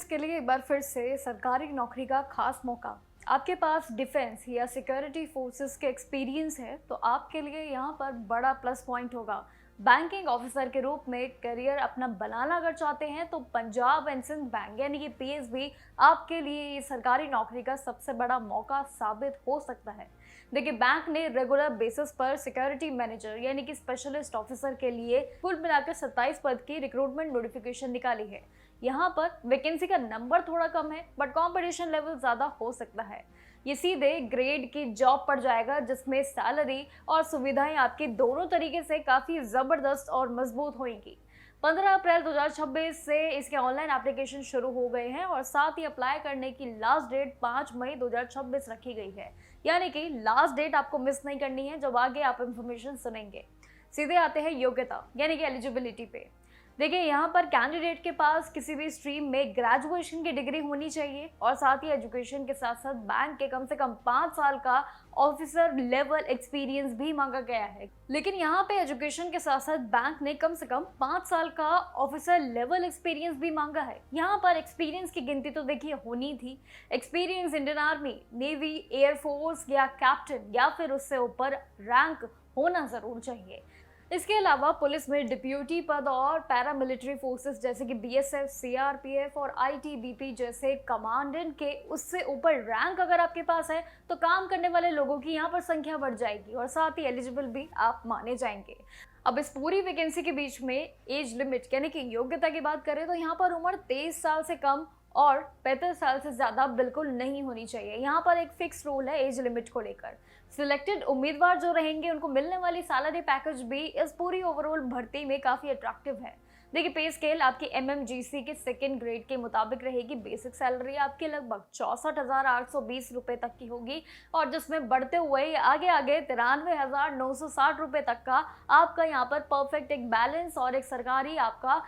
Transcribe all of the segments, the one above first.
के लिए एक बार फिर से सरकारी नौकरी का खास मौका। आपके पास डिफेंस या सिक्योरिटी फोर्सेस के एक्सपीरियंस है तो आपके लिए यहाँ पर बड़ा प्लस पॉइंट होगा। बैंकिंग ऑफिसर के रूप में करियर अपना बनाना अगर चाहते हैं तो पंजाब एंड सिंध बैंक यानी कि पीएसबी आपके लिए ये सरकारी नौकरी का सबसे बड़ा मौका साबित हो सकता है। देखिए, बैंक ने रेगुलर बेसिस पर सिक्योरिटी मैनेजर यानी कि स्पेशलिस्ट ऑफिसर के लिए कुल मिलाकर 27 पद की रिक्रूटमेंट नोटिफिकेशन निकाली है। यहाँ पर वैकेंसी का नंबर थोड़ा कम है बट कंपटीशन लेवल ज्यादा हो सकता है। ये सीधे ग्रेड की जॉब पड़ जाएगा जिसमें सैलरी और सुविधाएं आपकी दोनों तरीके से काफी जबरदस्त और मजबूत होंगी। 15 अप्रैल 2026 से इसके ऑनलाइन एप्लीकेशन शुरू हो गए हैं और साथ ही अप्लाई करने की लास्ट डेट 5 मई 2026 रखी गई है। यानी कि लास्ट डेट आपको मिस नहीं करनी है जब आगे आप इंफॉर्मेशन सुनेंगे। सीधे आते हैं योग्यता यानी कि एलिजिबिलिटी पे। देखिए, यहाँ पर कैंडिडेट के पास किसी भी स्ट्रीम में ग्रेजुएशन की डिग्री होनी चाहिए और साथ ही एजुकेशन के साथ साथ बैंक के कम से कम 5 साल का ऑफिसर लेवल एक्सपीरियंस भी मांगा गया है। लेकिन यहाँ पे एजुकेशन के साथ साथ बैंक ने कम से कम 5 साल का ऑफिसर लेवल एक्सपीरियंस भी मांगा है। यहाँ पर एक्सपीरियंस की गिनती तो देखिए होनी थी। Experience Indian army, navy, air force या कैप्टन या फिर उससे ऊपर रैंक होना जरूर चाहिए। इसके अलावा पुलिस में डिप्यूटी पद और पैरामिलिट्री फोर्सेस जैसे कि बीएसएफ, सीआरपीएफ और आईटीबीपी जैसे कमांडेंट के उससे ऊपर रैंक अगर आपके पास है तो काम करने वाले लोगों की यहाँ पर संख्या बढ़ जाएगी और साथ ही एलिजिबल भी आप माने जाएंगे। अब इस पूरी वैकेंसी के बीच में एज लिमिट यानी कि योग्यता की बात करें तो यहाँ पर उम्र 23 साल से कम और 35 साल से ज्यादा बिल्कुल नहीं होनी चाहिए। यहाँ पर एक फिक्स रूल है एज लिमिट को लेकर। सिलेक्टेड उम्मीदवार जो रहेंगे उनको मिलने वाली सैलरी पैकेज भी इस पूरी ओवरऑल भर्ती में काफी अट्रैक्टिव है। देखिए, पे स्केल आपकी एमएमजीसी के सेकंड ग्रेड के मुताबिक रहेगी। बेसिक सैलरी आपकी लगभग 64,820 रुपए तक की होगी और जिसमें बढ़ते हुए आगे आगे 93,960 रुपए तक का आपका यहाँ पर परफेक्ट एक बैलेंस और एक सरकारी आपका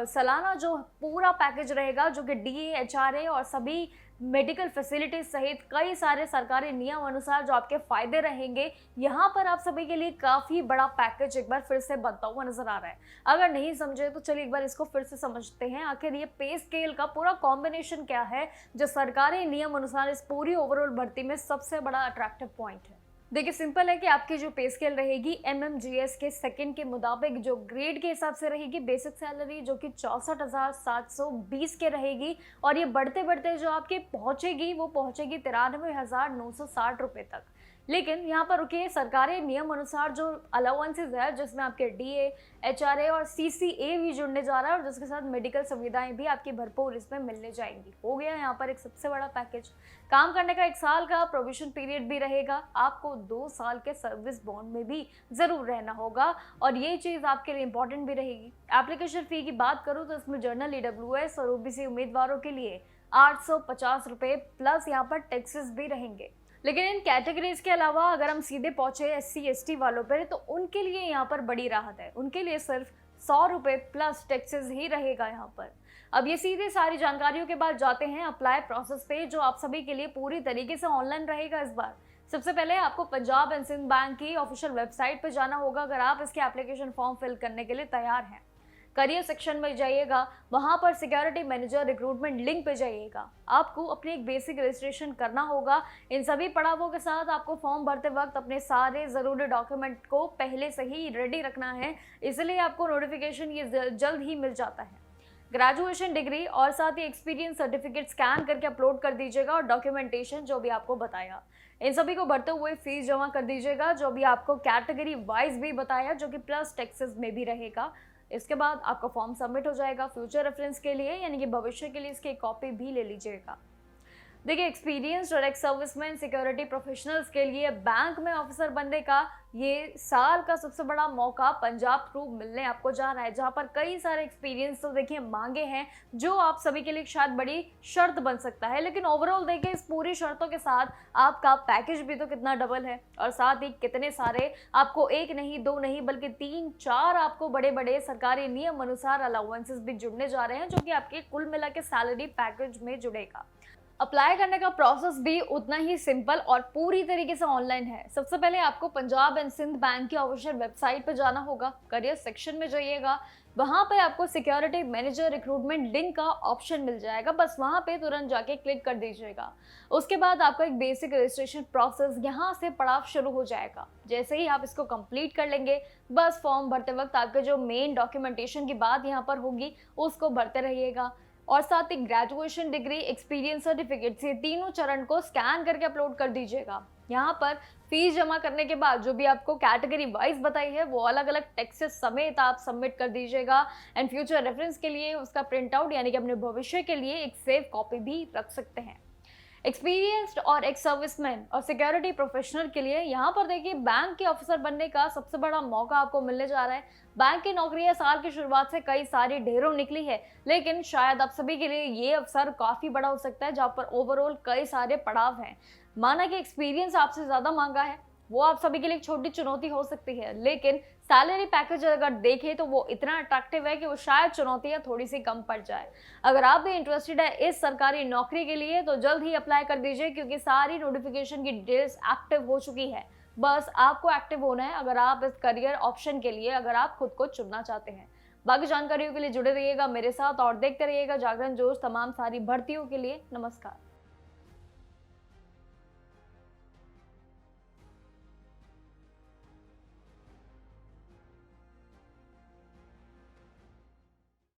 सालाना जो पूरा पैकेज रहेगा जो कि डीए, एचआरए और सभी मेडिकल फैसिलिटीज सहित कई सारे सरकारी नियम अनुसार जो आपके फायदे रहेंगे। यहाँ पर आप सभी के लिए काफी बड़ा पैकेज एक बार फिर से बनता हुआ नजर आ रहा है। अगर नहीं समझे तो चलिए एक बार इसको फिर से समझते हैं। आखिर ये पे स्केल का पूरा कॉम्बिनेशन क्या है जो सरकारी नियम अनुसार इस पूरी ओवरऑल भर्ती में सबसे बड़ा अट्रैक्टिव पॉइंट है। देखिए, सिंपल है कि आपकी जो पे स्केल रहेगी एमएमजीएस के सेकंड के मुताबिक जो ग्रेड के हिसाब से रहेगी। बेसिक सैलरी जो कि 64,720 के रहेगी और ये बढ़ते बढ़ते जो आपके पहुंचेगी वो पहुंचेगी 93,960 रुपए तक। लेकिन यहाँ पर रुकिए, सरकारी नियम अनुसार जो अलाउंसेस है जिसमें आपके डीए, एचआरए और सीसीए भी जुड़ने जा रहा है और जिसके साथ मेडिकल सुविधाएं भी आपकी भरपूर इसमें मिलने जाएंगी। हो गया यहाँ पर एक सबसे बड़ा पैकेज। काम करने का 1 साल का प्रोविजन पीरियड भी रहेगा। आपको 2 साल के सर्विस बॉन्ड में भी जरूर रहना होगा और ये चीज आपके लिए इंपॉर्टेंट भी रहेगी। एप्लीकेशन फी की बात करूँ तो इसमें जनरल, ईडब्ल्यूएस और ओबीसी उम्मीदवारों के लिए 850 रुपए प्लस यहाँ पर टैक्सेस भी रहेंगे। लेकिन इन कैटेगरीज के अलावा अगर हम सीधे पहुंचे एससी एसटी वालों पर तो उनके लिए यहाँ पर बड़ी राहत है। उनके लिए सिर्फ 100 रुपए प्लस टैक्सेस ही रहेगा यहाँ पर। अब ये सीधे सारी जानकारियों के बाद जाते हैं अप्लाई प्रोसेस पे जो आप सभी के लिए पूरी तरीके से ऑनलाइन रहेगा इस बार। सबसे पहले आपको पंजाब एंड सिंध बैंक की ऑफिशियल वेबसाइट पे जाना होगा अगर आप इसके एप्लीकेशन फॉर्म फिल करने के लिए तैयार हैं। करियर सेक्शन में जाइएगा, वहां पर सिक्योरिटी मैनेजर रिक्रूटमेंट लिंक पे जाइएगा। आपको अपनी एक बेसिक रजिस्ट्रेशन करना होगा। इन सभी पड़ावों के साथ आपको फॉर्म भरते वक्त अपने सारे जरूरी डॉक्यूमेंट को पहले से ही रेडी रखना है, इसलिए आपको नोटिफिकेशन ये जल्द ही मिल जाता है। ग्रेजुएशन डिग्री और साथ ही एक्सपीरियंस सर्टिफिकेट स्कैन करके अपलोड कर दीजिएगा और डॉक्यूमेंटेशन जो भी आपको बताया इन सभी को भरते हुए फीस जमा कर दीजिएगा जो भी आपको कैटेगरी वाइज भी बताया जो कि प्लस टैक्सेस में भी रहेगा। इसके बाद आपका फॉर्म सबमिट हो जाएगा। फ्यूचर रेफरेंस के लिए यानी कि भविष्य के लिए इसकी कॉपी भी ले लीजिएगा। देखिए, एक्सपीरियंस और एक्स सर्विसमैन सिक्योरिटी प्रोफेशनल्स के लिए बैंक में ऑफिसर बनने का ये साल का सबसे बड़ा मौका पंजाब थ्रू मिलने आपको जा रहा है, जहां पर कई सारे एक्सपीरियंस तो देखिए मांगे हैं जो आप सभी के लिए शायद बड़ी शर्त बन सकता है। लेकिन ओवरऑल देखिए इस पूरी शर्तों के साथ आपका पैकेज भी तो कितना डबल है और साथ ही कितने सारे आपको 1 नहीं 2 नहीं बल्कि 3-4 आपको बड़े बड़े सरकारी नियम अनुसार अलाउंसेस भी जुड़ने जा रहे हैं जो कि आपके कुल मिला के सैलरी पैकेज में जुड़ेगा। अप्लाई करने का प्रोसेस भी उतना ही सिंपल और पूरी तरीके से ऑनलाइन है। सबसे पहले आपको पंजाब एंड सिंध बैंक की ऑफिशियल वेबसाइट पर जाना होगा। करियर सेक्शन में जाइएगा, वहां पे आपको सिक्योरिटी मैनेजर रिक्रूटमेंट लिंक का ऑप्शन मिल जाएगा, बस वहां पे तुरंत जाके क्लिक कर दीजिएगा। उसके बाद आपका एक बेसिक रजिस्ट्रेशन प्रोसेस यहाँ से पड़ाव शुरू हो जाएगा। जैसे ही आप इसको कंप्लीट कर लेंगे, बस फॉर्म भरते वक्त आपके जो मेन डॉक्यूमेंटेशन की बात यहाँ पर होगी उसको भरते रहिएगा, और साथ ही ग्रेजुएशन डिग्री, एक्सपीरियंस सर्टिफिकेट, ये तीनों चरण को स्कैन करके अपलोड कर दीजिएगा। यहाँ पर फीस जमा करने के बाद जो भी आपको कैटेगरी वाइज बताई है वो अलग अलग टेक्स्ट समेत आप सबमिट कर दीजिएगा। एंड फ्यूचर रेफरेंस के लिए उसका प्रिंट आउट यानी कि अपने भविष्य के लिए एक सेव कॉपी भी रख सकते हैं। एक्सपीरियंस्ड और एक्स सर्विसमैन और सिक्योरिटी प्रोफेशनल के लिए यहाँ पर देखिए बैंक के ऑफिसर बनने का सबसे बड़ा मौका आपको मिलने जा रहा है। बैंक की नौकरियां साल की शुरुआत से कई सारी ढेरों निकली है, लेकिन शायद आप सभी के लिए ये अवसर काफी बड़ा हो सकता है जहाँ पर ओवरऑल कई सारे पड़ाव हैं। माना कि एक्सपीरियंस आपसे ज्यादा मांगा है, वो आप सभी के लिए एक छोटी चुनौती हो सकती है, लेकिन सैलरी पैकेज अगर देखें तो वो इतना अट्रैक्टिव है कि वो शायद चुनौतियां थोड़ी सी कम पड़ जाए। अगर आप भी इंटरेस्टेड है इस सरकारी नौकरी के लिए तो जल्द ही अप्लाई कर दीजिए, क्योंकि सारी नोटिफिकेशन की डिटेल्स एक्टिव हो चुकी है। बस आपको एक्टिव होना है अगर आप इस करियर ऑप्शन के लिए, अगर आप खुद को चुनना चाहते हैं। बाकी जानकारियों के लिए जुड़े रहिएगा मेरे साथ और देखते रहिएगा जागरण जोश तमाम सारी भर्तियों के लिए। नमस्कार।